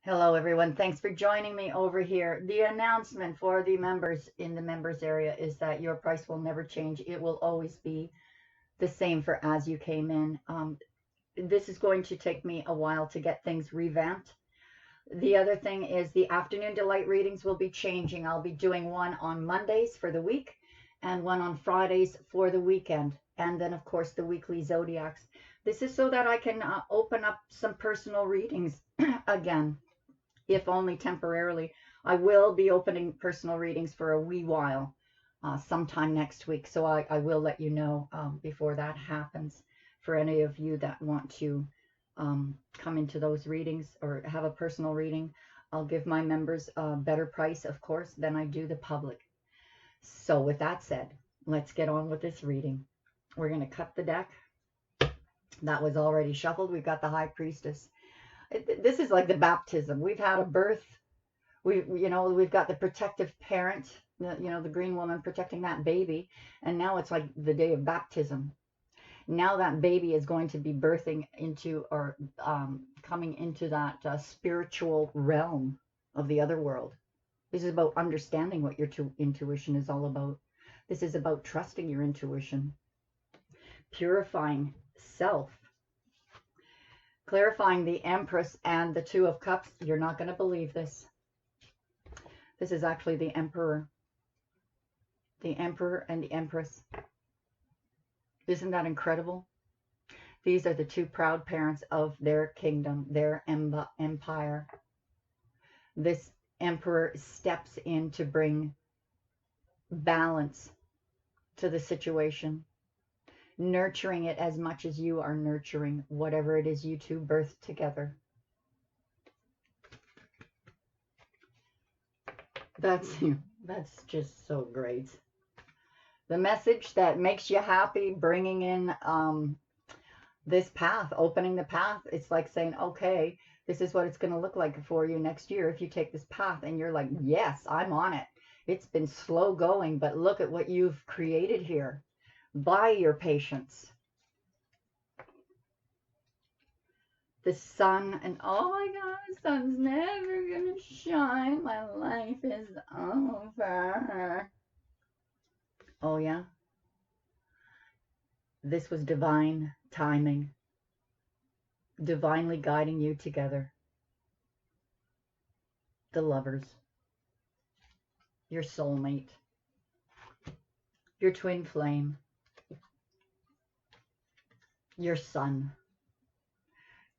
Hello, everyone. Thanks for joining me over here. The announcement for the members in the members area is that your price will never change. It will always be the same for as you came in. This is going to take me a while to get things revamped. The other thing is the afternoon delight readings will be changing. I'll be doing one on Mondays for the week and one on Fridays for the weekend. And then, of course, the weekly zodiacs. This is so that I can open up some personal readings again, if only temporarily. I will be opening personal readings for a wee while, sometime next week. So I will let you know before that happens for any of you that want to come into those readings or have a personal reading. I'll give my members a better price, of course, than I do the public. So with that said, let's get on with this reading. We're going to cut the deck. That was already shuffled. We've got the High Priestess. This is like the baptism. We've had a birth. We've got the protective parent, the green woman protecting that baby, and now it's like the day of baptism. Now that baby is going to be birthing into or coming into that spiritual realm of the other world. This is about understanding what your intuition is all about. This is about trusting your intuition, purifying self, clarifying the Empress and the Two of Cups. You're not going to believe this. This is actually the Emperor. The Emperor and the Empress. Isn't that incredible? These are the two proud parents of their kingdom, their empire. This Emperor steps in to bring balance to the situation, nurturing it as much as you are nurturing whatever it is you two birthed together. That's just so great. The message that makes you happy, bringing in this path, opening the path. It's like saying, okay, this is what it's going to look like for you next year if you take this path. And you're like, yes, I'm on it. It's been slow going, but look at what you've created here by your patience. The sun, and oh my God, the sun's never going to shine. My life is over. Oh, yeah. This was divine timing, divinely guiding you together. The lovers, your soulmate, your twin flame, your sun.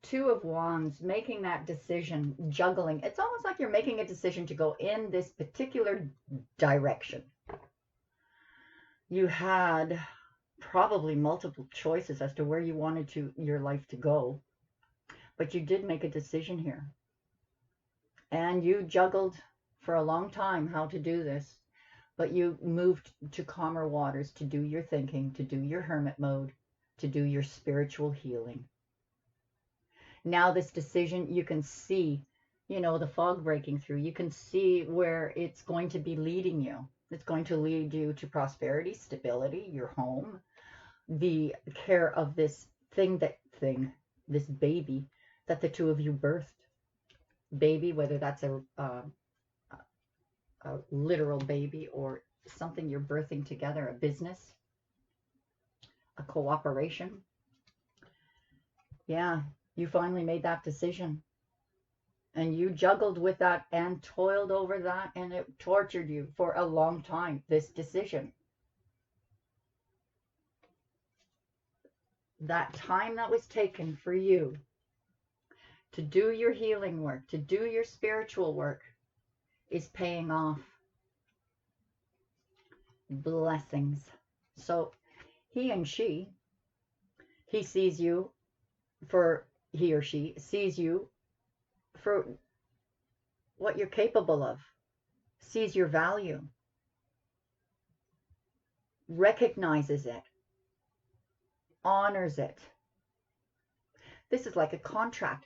Two of Wands, making that decision, juggling. It's almost like you're making a decision to go in this particular direction. You had probably multiple choices as to where you wanted your life to go, but you did make a decision here. And you juggled for a long time how to do this, but you moved to calmer waters to do your thinking, to do your hermit mode, to do your spiritual healing. Now this decision, you can see, the fog breaking through. You can see where it's going to be leading you. It's going to lead you to prosperity, stability, your home, the care of this this baby that the two of you birthed. Baby, whether that's a literal baby or something you're birthing together, a business, a cooperation. Yeah, you finally made that decision. And you juggled with that and toiled over that, and it tortured you for a long time, this decision. That time that was taken for you to do your healing work, to do your spiritual work, is paying off. Blessings. So he and she, he sees you for, he or she sees you for what you're capable of, sees your value, recognizes it, honors it. This is like a contract,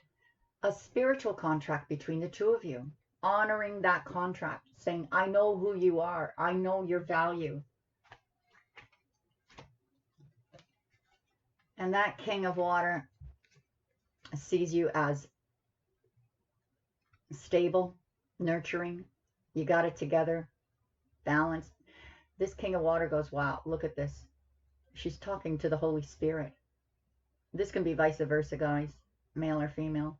a spiritual contract between the two of you, honoring that contract, saying, I know who you are, I know your value. And that King of Water sees you as stable, nurturing. You got it together, balanced. This King of Water goes, wow, look at this. She's talking to the Holy Spirit. This can be vice versa, guys, male or female.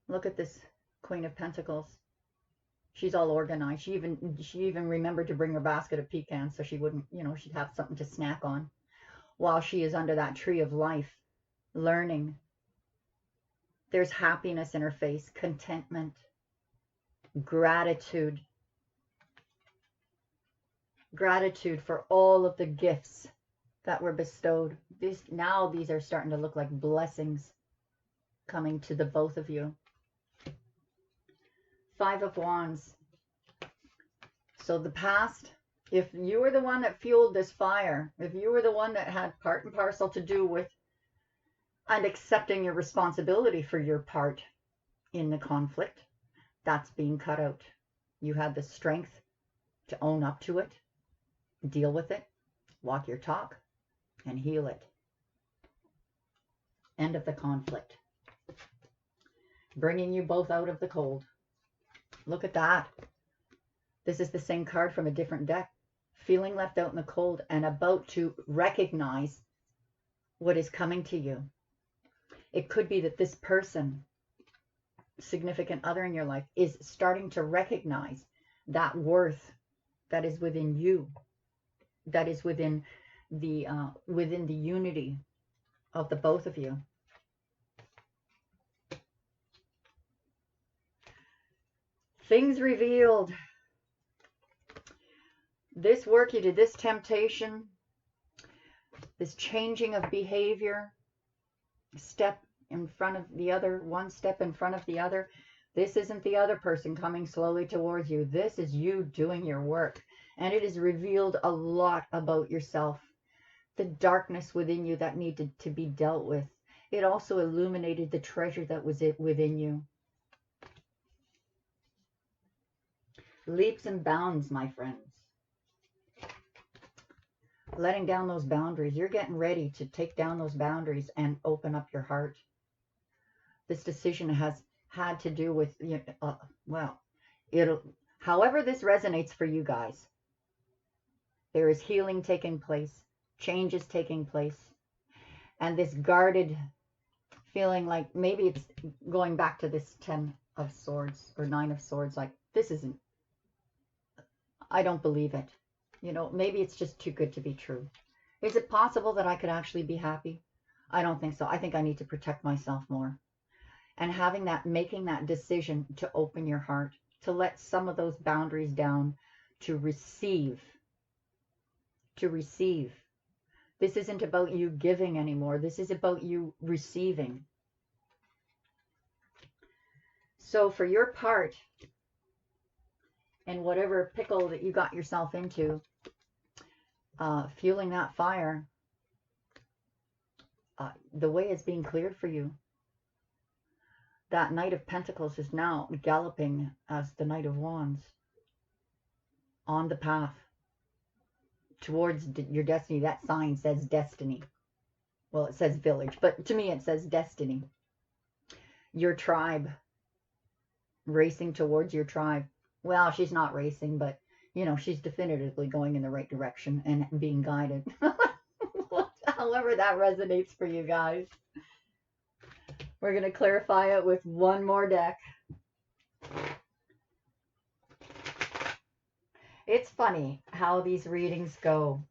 Look at this Queen of Pentacles. She's all organized. She even remembered to bring her basket of pecans so she wouldn't, she'd have something to snack on while she is under that tree of life, learning. There's happiness in her face, contentment, gratitude. Gratitude for all of the gifts that were bestowed. These are starting to look like blessings coming to the both of you. Five of Wands. So the past, if you were the one that fueled this fire, if you were the one that had part and parcel to do with and accepting your responsibility for your part in the conflict, that's being cut out. You had the strength to own up to it, deal with it, walk your talk, and heal it. End of the conflict. Bringing you both out of the cold. Look at that. This is the same card from a different deck. Feeling left out in the cold and about to recognize what is coming to you. It could be that this person, significant other in your life, is starting to recognize that worth that is within you, that is within the unity of the both of you. Things revealed. This work you did, this temptation, this changing of behavior, step in front of the other, one step in front of the other. This isn't the other person coming slowly towards you. This is you doing your work. And it has revealed a lot about yourself. The darkness within you that needed to be dealt with. It also illuminated the treasure that was within you. Leaps and bounds, my friends. Letting down those boundaries. You're getting ready to take down those boundaries and open up your heart. This decision has had to do with, however this resonates for you guys. There is healing taking place, changes taking place, and this guarded feeling like maybe it's going back to this 10 of Swords or 9 of Swords, like this isn't, I don't believe it. Maybe it's just too good to be true. Is it possible that I could actually be happy? I don't think so. I think I need to protect myself more. And making that decision to open your heart, to let some of those boundaries down, to receive. This isn't about you giving anymore. This is about you receiving. So for your part, in whatever pickle that you got yourself into, fueling that fire, the way is being cleared for you. That Knight of Pentacles is now galloping as the Knight of Wands on the path towards your destiny. That sign says destiny. Well, it says village, but to me it says destiny. Your tribe, racing towards your tribe. Well, she's not racing, but, she's definitively going in the right direction and being guided. However that resonates for you guys. We're going to clarify it with one more deck. It's funny how these readings go,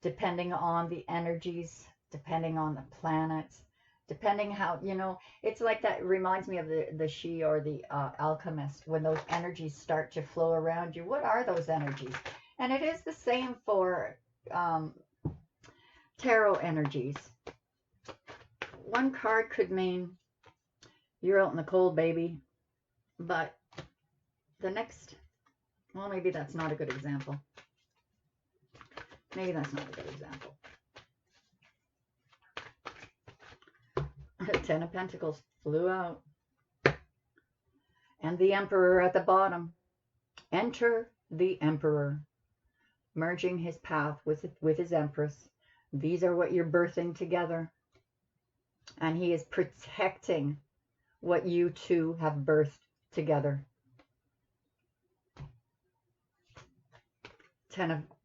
depending on the energies, depending on the planets, depending how, it's like that. It reminds me of the She or the Alchemist, when those energies start to flow around you. What are those energies? And it is the same for tarot energies. One card could mean you're out in the cold, baby, but the next, well, maybe that's not a good example. Maybe that's not a good example. 10 of Pentacles flew out. And the Emperor at the bottom. Enter the Emperor. Merging his path with his Empress. These are what you're birthing together. And he is protecting what you two have birthed together.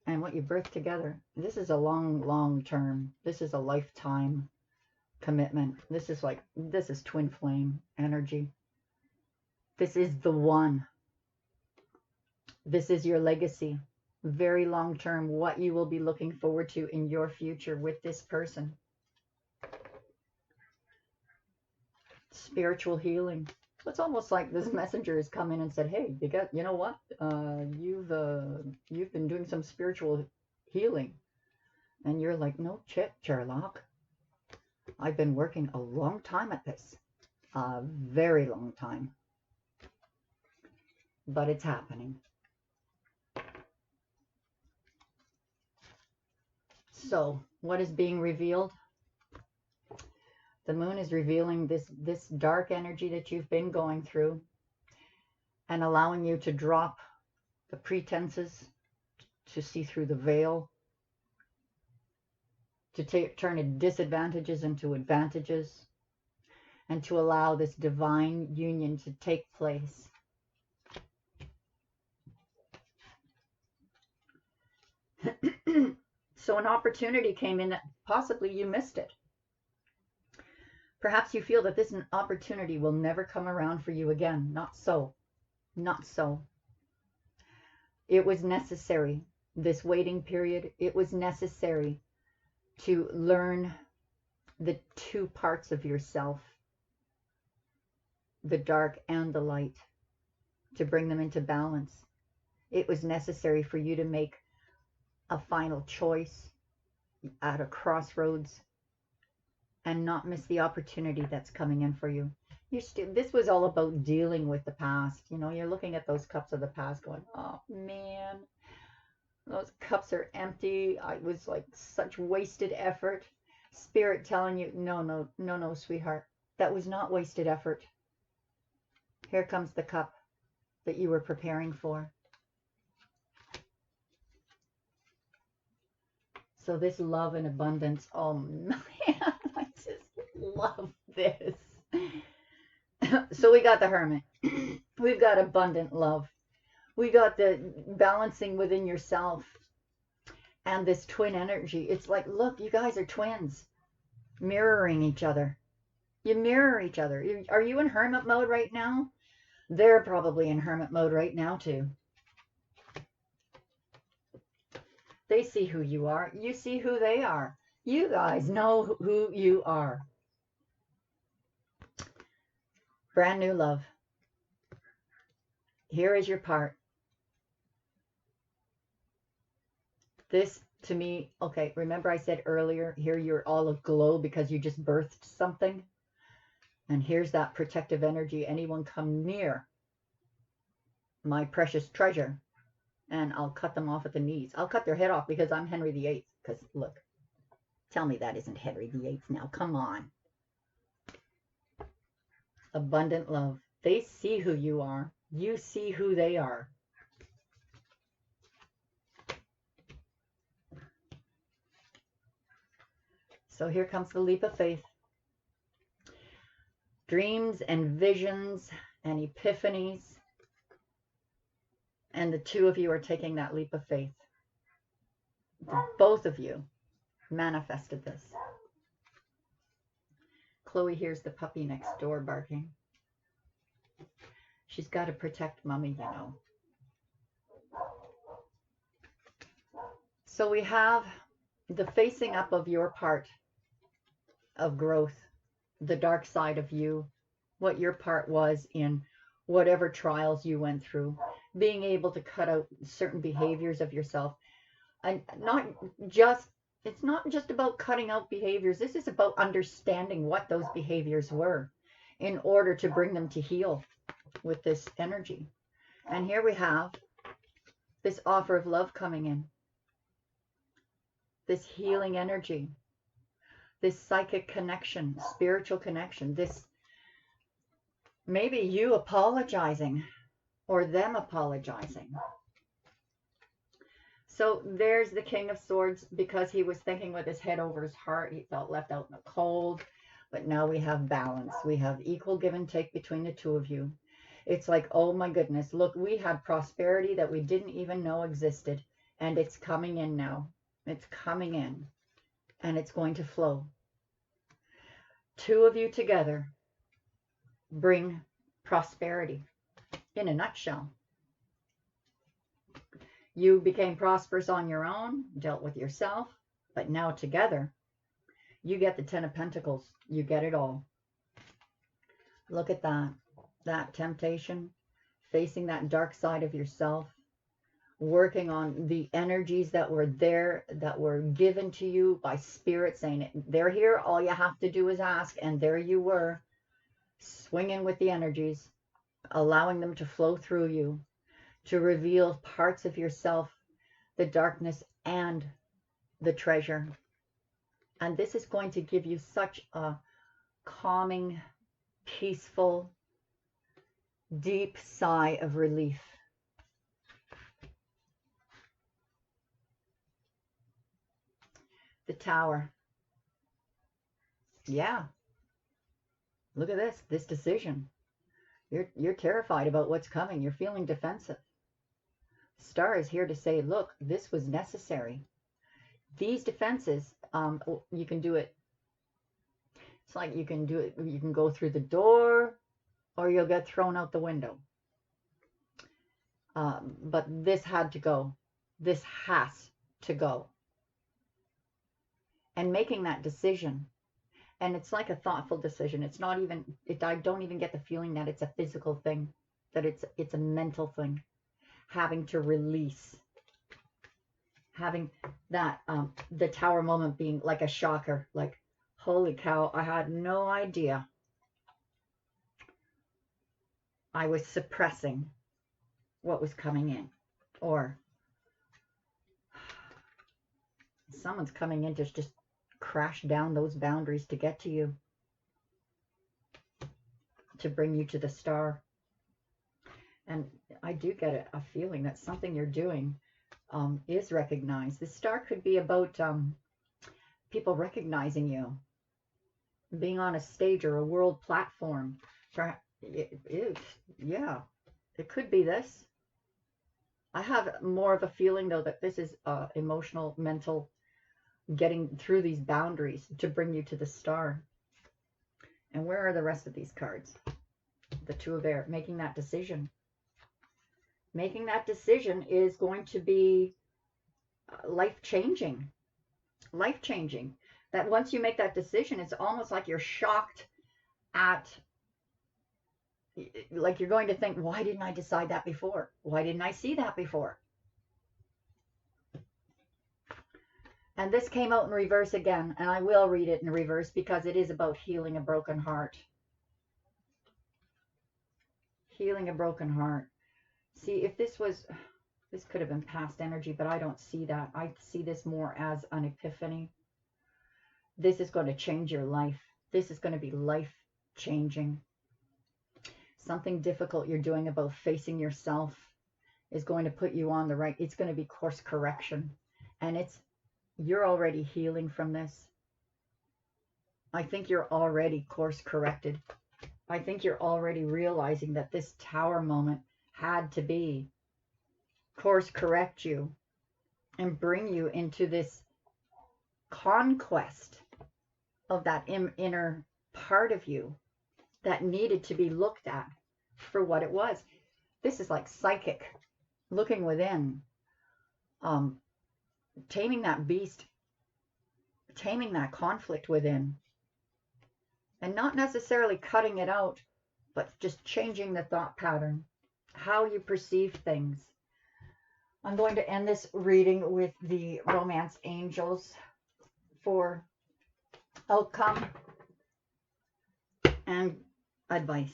And what you birth together. This is a long term. This is a lifetime commitment. This is twin flame energy. This is the one. This is your legacy. Very long term, what you will be looking forward to in your future with this person. Spiritual healing. So it's almost like this messenger has come in and said, hey, you know what? You've been doing some spiritual healing. And you're like, no, Sherlock. I've been working a long time at this. A very long time. But it's happening. So, what is being revealed? The moon is revealing this dark energy that you've been going through and allowing you to drop the pretenses, to see through the veil, to turn disadvantages into advantages, and to allow this divine union to take place. So an opportunity came in that possibly you missed it. Perhaps you feel that this opportunity will never come around for you again. Not so. Not so. It was necessary, this waiting period, it was necessary to learn the two parts of yourself, the dark and the light, to bring them into balance. It was necessary for you to make a final choice at a crossroads and not miss the opportunity that's coming in for you. This was all about dealing with the past. You know, you're looking at those cups of the past going, oh man, those cups are empty. I was like such wasted effort. Spirit telling you, no, sweetheart. That was not wasted effort. Here comes the cup that you were preparing for. So this love and abundance, oh man, I just love this. So we got the Hermit. We've got abundant love. We got the balancing within yourself and this twin energy. It's like, look, you guys are twins, mirroring each other. You mirror each other. Are you in hermit mode right now? They're probably in hermit mode right now too. They see who you are. You see who they are. You guys know who you are. Brand new love. Here is your part. This, to me, okay, remember I said earlier, here you're all aglow because you just birthed something? And here's that protective energy. Anyone come near my precious treasure, and I'll cut them off at the knees. I'll cut their head off because I'm Henry VIII. Because, look, tell me that isn't Henry VIII now. Come on. Abundant love. They see who you are. You see who they are. So here comes the leap of faith. Dreams and visions and epiphanies. And the two of you are taking that leap of faith. Both of you manifested this. Chloe hears the puppy next door barking. She's got to protect mommy, you know. So we have the facing up of your part of growth, the dark side of you, what your part was in whatever trials you went through, being able to cut out certain behaviors of yourself. And it's not just about cutting out behaviors. This is about understanding what those behaviors were in order to bring them to heal with this energy. And here we have this offer of love coming in. This healing energy. This psychic connection, spiritual connection. This maybe you apologizing or them apologizing. So there's the King of Swords, because he was thinking with his head over his heart. He felt left out in the cold. But now we have balance. We have equal give and take between the two of you. It's like, oh my goodness, look, we had prosperity that we didn't even know existed, and it's coming in now. It's coming in, and it's going to flow. Two of you together bring prosperity in a nutshell. You became prosperous on your own, dealt with yourself, but now together, you get the 10 of Pentacles. You get it all. Look at that. That temptation, facing that dark side of yourself, working on the energies that were there, that were given to you by Spirit, saying they're here, all you have to do is ask, and there you were, swinging with the energies, allowing them to flow through you, to reveal parts of yourself, the darkness and the treasure. And this is going to give you such a calming, peaceful, deep sigh of relief. The Tower. Yeah. Look at this decision. You're terrified about what's coming. You're feeling defensive. Star is here to say, look, this was necessary. These defenses, you can do it. It's like you can do it. You can go through the door, or you'll get thrown out the window. But this had to go. This has to go. And making that decision, and it's like a thoughtful decision. It's not even. I don't even get the feeling that it's a physical thing, that it's a mental thing. Having to release, having that the Tower moment being like a shocker, like, holy cow, I had no idea. I was suppressing what was coming in, or someone's coming in to just crash down those boundaries to get to you, to bring you to the Star. And I do get a feeling that something you're doing is recognized. The Star could be about people recognizing you, being on a stage or a world platform. Yeah, it could be this. I have more of a feeling, though, that this is emotional, mental, getting through these boundaries to bring you to the Star. And where are the rest of these cards? The Two of Air, making that decision. Making that decision is going to be life-changing. Life-changing. That once you make that decision, it's almost like you're shocked at, like you're going to think, why didn't I decide that before? Why didn't I see that before? And this came out in reverse again, and I will read it in reverse because it is about healing a broken heart. Healing a broken heart. See, if this could have been past energy, but I don't see that. I see this more as an epiphany. This is going to change your life. This is going to be life-changing. Something difficult you're doing about facing yourself is going to put you on the right. It's going to be course correction. And you're already healing from this. I think you're already course corrected. I think you're already realizing that this Tower moment had to be course correct you and bring you into this conquest of that inner part of you that needed to be looked at for what it was. This is like psychic, looking within, taming that beast, taming that conflict within, and not necessarily cutting it out, but just changing the thought pattern, how you perceive things. I'm going to end this reading with the Romance Angels for outcome and advice.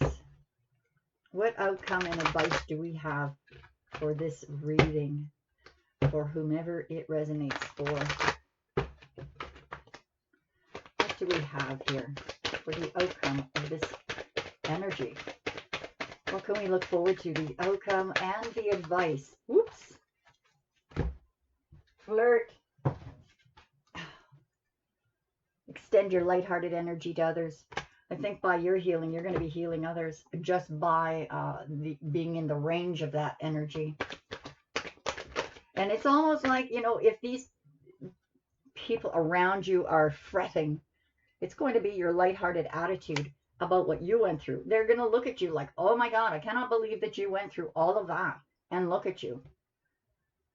What outcome and advice do we have for this reading, for whomever it resonates for? What do we have here for the outcome of this energy? What can we look forward to? The outcome and the advice. Whoops. Flirt. Extend your lighthearted energy to others. I think by your healing, you're going to be healing others just by being in the range of that energy. And it's almost like, you know, if these people around you are fretting, it's going to be your lighthearted attitude about what you went through. They're going to look at you like, oh my God, I cannot believe that you went through all of that. And look at you.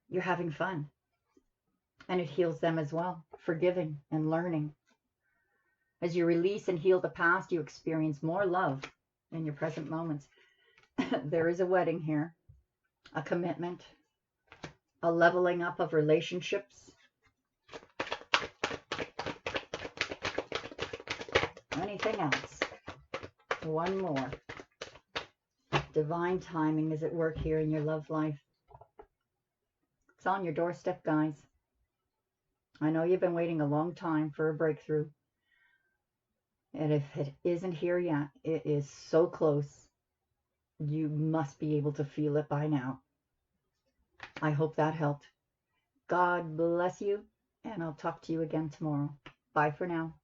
You're having fun. And it heals them as well, forgiving and learning. As you release and heal the past, you experience more love in your present moments. There is a wedding here, a commitment, a leveling up of relationships. Anything else? One more. Divine timing is at work here in your love life. It's on your doorstep, guys. I know you've been waiting a long time for a breakthrough. And if it isn't here yet, it is so close. You must be able to feel it by now. I hope that helped. God bless you, and I'll talk to you again tomorrow. Bye for now.